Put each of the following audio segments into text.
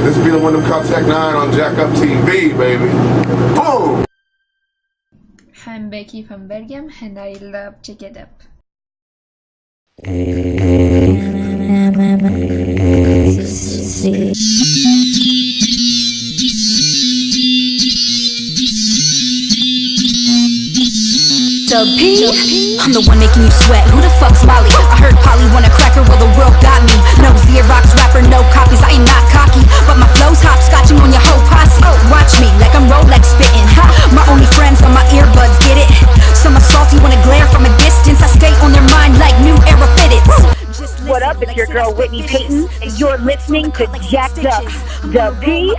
This be the one that caught Tech 9 on Jack Up TV, baby. Boom! هم بکیفم برگم هنری لب چکدب I'm the one making you sweat. Who the fuck's Molly? I heard Polly want a cracker, well the world got me. No Xerox rapper, no copies. I ain't not cocky, but my flow's hopscotching on your whole posse. Watch me like I'm Rolex spitting. My only friends on my earbuds, get it? Some are salty, wanna glare from a distance. I stay on their mind like new era fitteds. What up? It's your girl Whitney Peyton, and you're listening to Jacked Up, the P.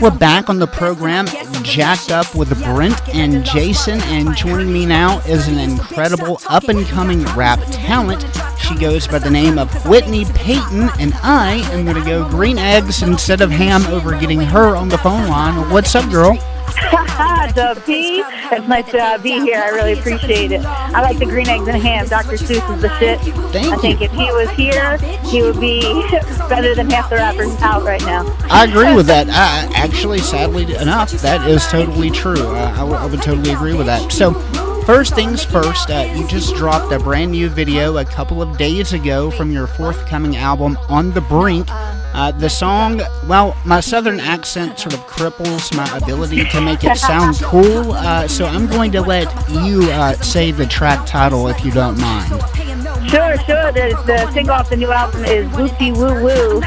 We're back on the program, Jacked Up with Brent and Jason, and joining me now is an incredible up-and-coming rap talent. She goes by the name of Whitney Peyton, and I am going to go green eggs instead of ham over getting her on the phone line. What's up, girl? The P. It's nice to be here. I really appreciate it. I like the green eggs and ham. Dr. Seuss is the shit. I think if he was here, he would be better than half the rappers out right now. I agree with that. Actually, sadly enough, that is totally true. I would totally agree with that. So, first things first, you just dropped a brand new video a couple of days ago from your forthcoming album, On the Brink. The song, well, my southern accent sort of cripples my ability to make it sound cool, so I'm going to let you say the track title if you don't mind. Sure. The single off the new album is Whoopty Woo Woo.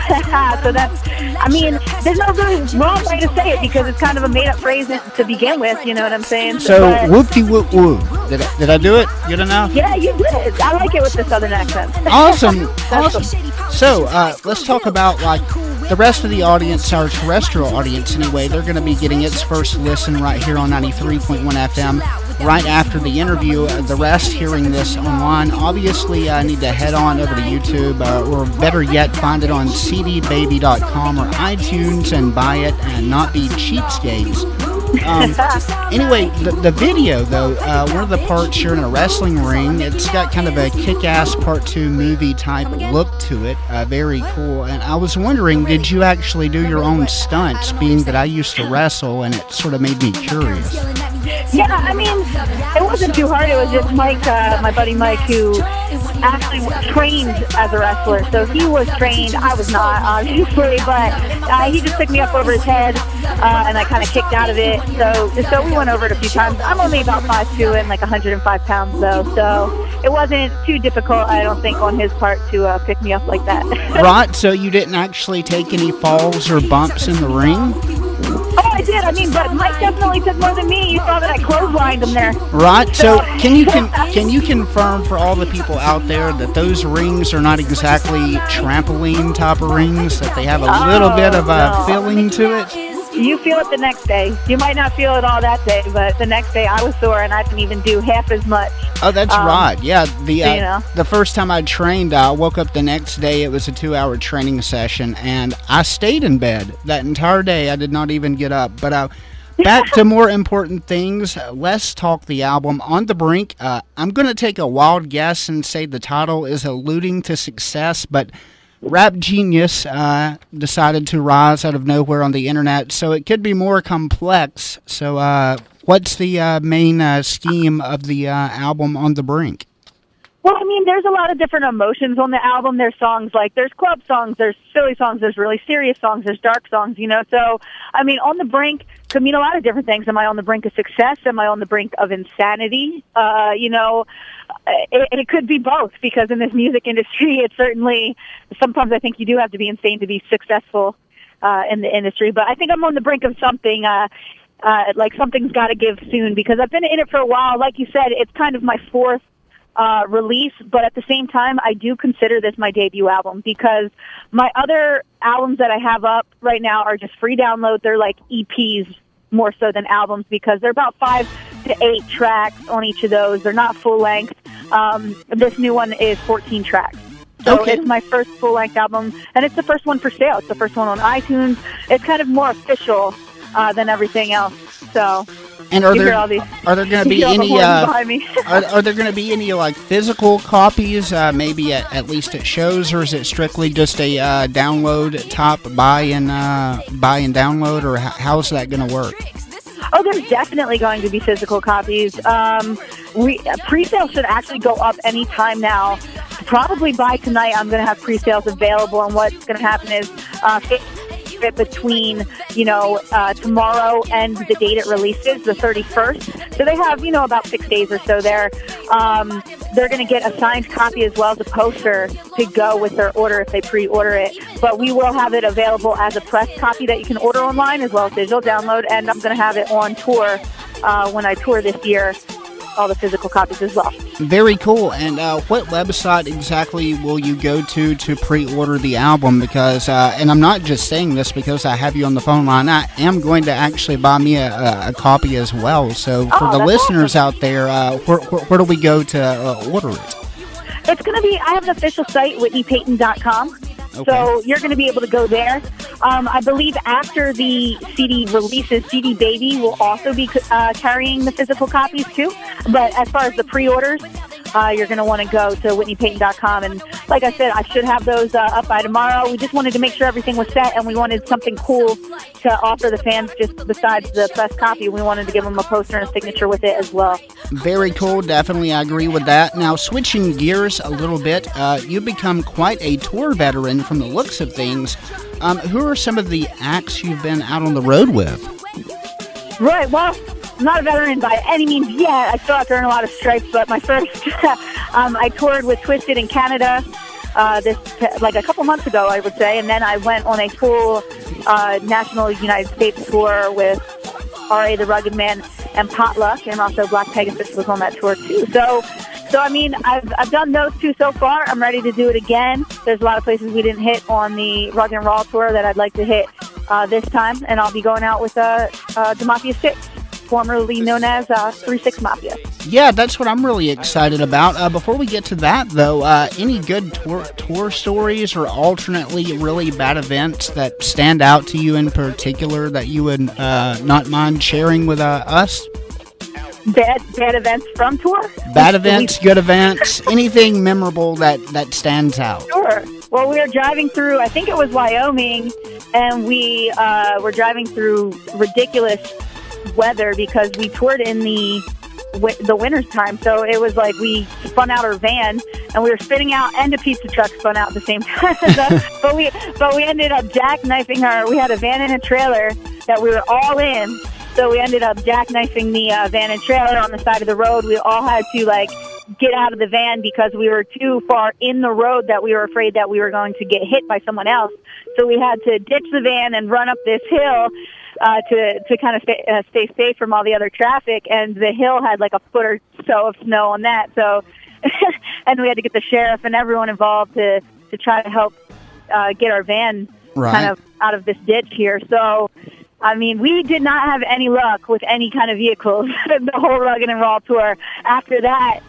So that's, I mean, there's no really wrong way to say it because it's kind of a made-up phrase to begin with, you know what I'm saying? So Whoopty Woo Woo. Did I do it good enough? Yeah, you did. I like it with the southern accent. Awesome. So, let's talk about, like, the rest of the audience, our terrestrial audience anyway. They're going to be getting its first listen right here on 93.1 FM right after the interview. The rest hearing this online, obviously, I need to head on over to YouTube, or better yet, find it on cdbaby.com or iTunes and buy it and not be cheapskates. Anyway, the video, though, one of the parts, you're in a wrestling ring. It's got kind of a kick-ass part 2 movie type look to it. Very cool. And I was wondering, did you actually do your own stunts, being that I used to wrestle, and it sort of made me curious? Yeah, I mean, it wasn't too hard. It was just Mike, my buddy Mike, who actually trained as a wrestler. So he was trained. I was not, obviously, but he just took me up over his head, and I kind of kicked out of it. So we went over it a few times. I'm only about 5'2" and like 105 pounds, though. So it wasn't too difficult, I don't think, on his part to pick me up like that. Right, so you didn't actually take any falls or bumps in the ring? Oh, I did. I mean, but Mike definitely took more than me. You saw that I clotheslined him there. Right. So can you confirm for all the people out there that those rings are not exactly trampoline type of rings, that they have a little bit of a feeling to it? You feel it the next day. You might not feel it all that day, but the next day I was sore and I didn't even do half as much. Oh, that's right. Yeah, the first time I trained, I woke up the next day. It was a 2-hour training session, and I stayed in bed that entire day. I did not even get up. But back to more important things. Let's talk the album, On the Brink. I'm going to take a wild guess and say the title is alluding to success, but Rap Genius decided to rise out of nowhere on the internet, so it could be more complex. So what's the main scheme of the album On the Brink? Well, I mean, there's a lot of different emotions on the album. There's songs like, there's club songs, there's silly songs, there's really serious songs, there's dark songs, you know. So, I mean, On the Brink could mean a lot of different things. Am I on the brink of success? Am I on the brink of insanity? You know, it could be both, because in this music industry, it's certainly, sometimes I think you do have to be insane to be successful in the industry. But I think I'm on the brink of something, like something's got to give soon, because I've been in it for a while. Like you said, it's kind of my fourth release, but at the same time, I do consider this my debut album, because my other albums that I have up right now are just free download. They're like EPs more so than albums, because they're about 5 to 8 tracks on each of those. They're not full length. This new one is 14 tracks. So It's my first full-length album, and it's the first one for sale. It's the first one on iTunes. It's kind of more official than everything else. So And are there going to be any are there going to be any like physical copies maybe at least at shows, or is it strictly just a download buy and download, or how's that going to work? Oh, there's definitely going to be physical copies. Pre-sale should actually go up any time now. Probably by tonight, I'm going to have pre-sales available, and what's going to happen is between, tomorrow and the date it releases, the 31st. So they have, about 6 days or so there. They're going to get a signed copy as well as a poster to go with their order if they pre-order it. But we will have it available as a press copy that you can order online as well as digital download. And I'm going to have it on tour when I tour this year, all the physical copies as well. Very cool. And what website exactly will you go to pre-order the album? Because, and I'm not just saying this because I have you on the phone line, I am going to actually buy me a copy as well. So for the listeners out there, where do we go to order it? It's going to be, I have an official site, whitneypeyton.com. Okay. So you're going to be able to go there. I believe after the CD releases, CD Baby will also be carrying the physical copies too. But as far as the pre-orders, you're going to want to go to whitneypeyton.com. And like I said, I should have those up by tomorrow. We just wanted to make sure everything was set, and we wanted something cool to offer the fans just besides the press copy. We wanted to give them a poster and a signature with it as well. Very cool. Definitely, I agree with that. Now, switching gears a little bit, you've become quite a tour veteran from the looks of things. Who are some of the acts you've been out on the road with? Right, well, I'm not a veteran by any means yet. I still have to earn a lot of stripes, but my first, I toured with Twisted in Canada like a couple months ago, I would say, and then I went on a full national United States tour with R.A. the Rugged Man and Potluck, and also Black Pegasus was on that tour too. So I mean, I've done those two so far. I'm ready to do it again. There's a lot of places we didn't hit on the Rugged and Raw tour that I'd like to hit this time, and I'll be going out with the Mafia 6, formerly known as 3-6 Mafia. Yeah, that's what I'm really excited about. Before we get to that, though, any good tour stories or alternately really bad events that stand out to you in particular that you would not mind sharing with us? Bad events from tour? Bad events, good events, anything memorable that stands out. Sure. Well, we were driving through, I think it was Wyoming, and we were driving through ridiculous weather because we toured in the winter's time. So it was like we spun out our van, and we were spinning out, and a pizza truck spun out at the same time. but we ended up jackknifing her. We had a van and a trailer that we were all in. So we ended up jackknifing the van and trailer on the side of the road. We all had to get out of the van because we were too far in the road that we were afraid that we were going to get hit by someone else. So we had to ditch the van and run up this hill to kind of stay safe from all the other traffic. And the hill had like a foot or so of snow on that. So, and we had to get the sheriff and everyone involved to try to help get our van kind of out of this ditch here. So, I mean, we did not have any luck with any kind of vehicles the whole Rugged and Raw tour. After that,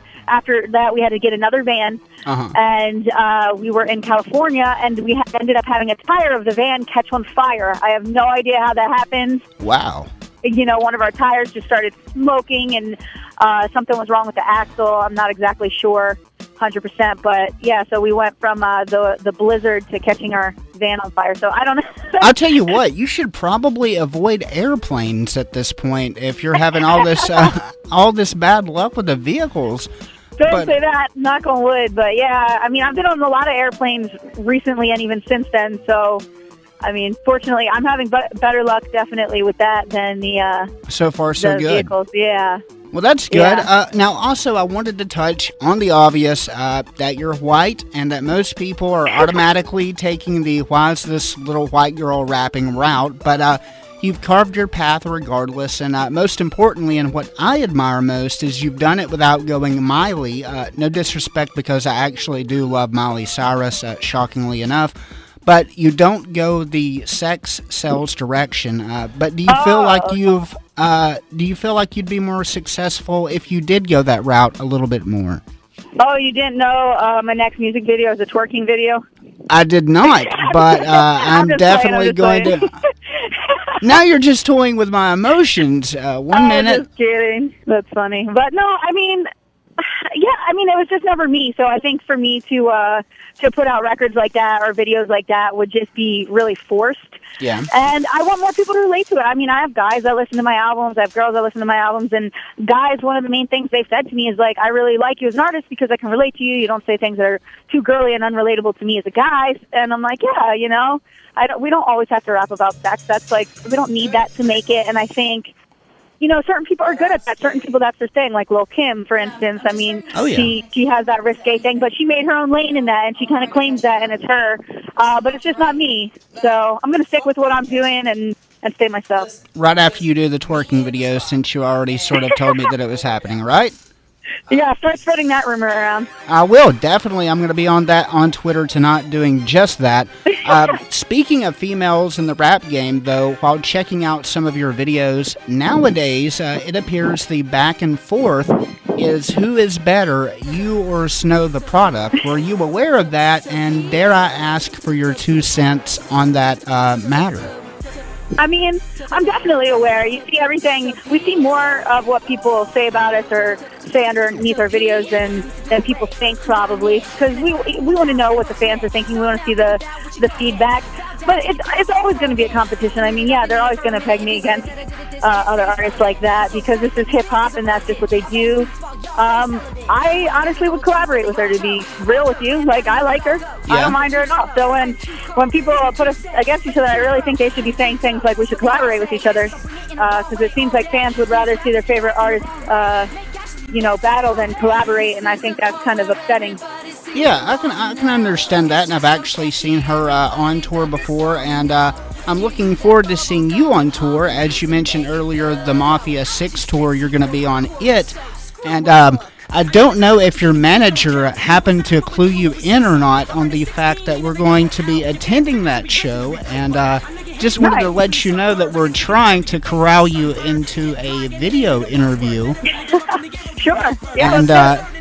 we had to get another van, and we were in California, and we ended up having a tire of the van catch on fire. I have no idea how that happened. Wow. One of our tires just started smoking, and something was wrong with the axle. I'm not exactly sure 100%, but yeah, so we went from the blizzard to catching our van on fire. So I don't know. I'll tell you what, you should probably avoid airplanes at this point if you're having all this bad luck with the vehicals. Don't say that, knock on wood, but yeah, I mean, I've been on a lot of airplanes recently and even since then, so I mean, fortunately, I'm having better luck definitely with that than the so far so good vehicles. Yeah. Well, that's good. Yeah. Now, also, I wanted to touch on the obvious that you're white and that most people are automatically taking the why is this little white girl rapping route, but you've carved your path regardless, and most importantly, and what I admire most, is you've done it without going Miley. No disrespect, because I actually do love Miley Cyrus, shockingly enough. But you don't go the sex sells direction. But do you feel like do you feel like you'd be more successful if you did go that route a little bit more? Oh, you didn't know my next music video is a twerking video? I did not, but I'm definitely going to. Now you're just toying with my emotions. 1 minute. Just kidding. That's funny. But no, I mean, yeah, I mean, it was just never me. So I think for me to put out records like that or videos like that would just be really forced. Yeah. And I want more people to relate to it. I mean, I have guys that listen to my albums. I have girls that listen to my albums. And guys, one of the main things they've said to me is, like, I really like you as an artist because I can relate to you. You don't say things that are too girly and unrelatable to me as a guy. And I'm like, yeah, you know, we don't always have to rap about sex. That's like, we don't need that to make it. And I think, you know, certain people are good at that. Certain people, that's their thing. Like Lil' Kim, for instance. I mean, she has that risque thing, but she made her own lane in that, and she kind of claims that, and it's her. But it's just not me. So I'm going to stick with what I'm doing and stay myself. Right after you do the twerking video, since you already sort of told me that it was happening, right? Yeah, start spreading that rumor around. I will, definitely. I'm going to be on that on Twitter tonight doing just that. Speaking of females in the rap game, though, while checking out some of your videos, nowadays it appears the back and forth is who is better, you or Snow the product. Were you aware of that, and dare I ask for your 2 cents on that matter? I mean, I'm definitely aware. You see everything. We see more of what people say about us or say underneath our videos than people think, probably, because we want to know what the fans are thinking. We want to see the feedback. But it's always going to be a competition. I mean, yeah, they're always going to peg me against other artists like that because this is hip-hop and that's just what they do. I honestly would collaborate with her, to be real with you. Like, I like her. Yeah. I don't mind her at all. So when people put us against each other, I really think they should be saying things like we should collaborate with each other, because it seems like fans would rather see their favorite artist, battle than collaborate, and I think that's kind of upsetting. Yeah, I can understand that, and I've actually seen her on tour before, and I'm looking forward to seeing you on tour. As you mentioned earlier, the Mafia 6 tour, you're going to be on it, and I don't know if your manager happened to clue you in or not on the fact that we're going to be attending that show, and just wanted to let you know that we're trying to corral you into a video interview. Sure. Yeah, and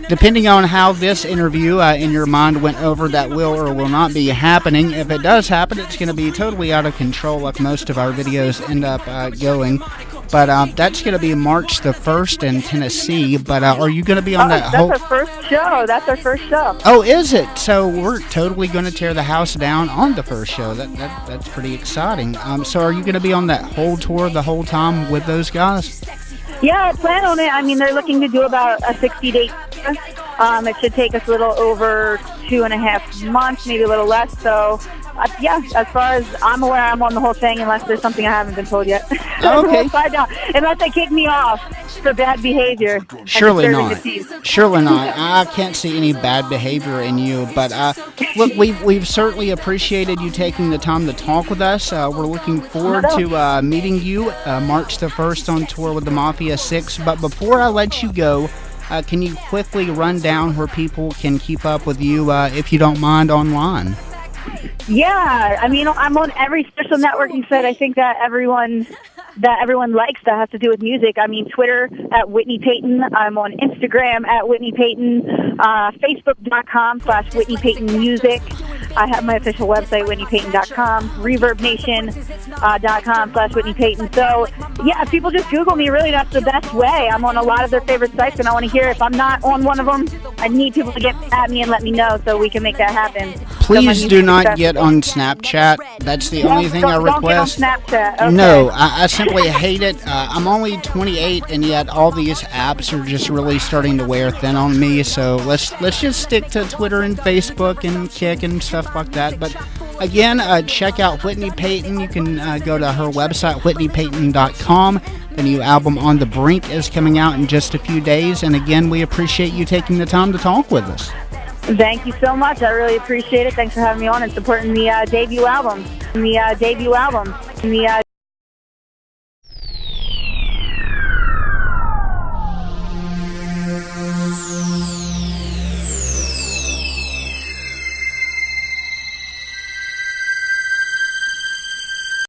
depending on how this interview in your mind went over, that will or will not be happening. If it does happen, it's going to be totally out of control, like most of our videos end up going. But that's going to be March the 1st in Tennessee. But are you going to be on that whole... That's our first show. That's our first show. Oh, is it? So we're totally going to tear the house down on the first show. That's pretty exciting. So are you going to be on that whole tour the whole time with those guys? Yeah, I plan on it. I mean, they're looking to do about a 60-day tour. It should take us a little over 2.5 months, maybe a little less. So, yeah, as far as I'm aware, I'm on the whole thing unless there's something I haven't been told yet. Okay. Unless they kick me off for bad behavior. Surely not. Surely not. I can't see any bad behavior in you. But, look, we've certainly appreciated you taking the time to talk with us. We're looking forward to meeting you March the 1st on tour with the Mafia 6. But before I let you go, can you quickly run down where people can keep up with you, if you don't mind, online? Yeah, I mean, I'm on every social networking site. I think that everyone likes that has to do with music. I mean, Twitter at Whitney Peyton. I'm on Instagram at Whitney Peyton. Facebook.com/Whitney Peyton Music. I have my official website, WhitneyPeyton.com. ReverbNation.com/Whitney Peyton. So, yeah, if people just Google me, really, that's the best way. I'm on a lot of their favorite sites, and I want to hear if I'm not on one of them. I need people to get at me and let me know so we can make that happen. Please do not get on Snapchat. That's the only thing I request. Don't get on Snapchat. Okay. No, I simply hate it. I'm only 28, and yet all these apps are just really starting to wear thin on me. So let's just stick to Twitter and Facebook and Kick and stuff like that. But again, check out Whitney Peyton. You can go to her website, WhitneyPeyton.com. The new album On the Brink is coming out in just a few days. And again, we appreciate you taking the time to talk with us. Thank you so much. I really appreciate it. Thanks for having me on and supporting the debut album.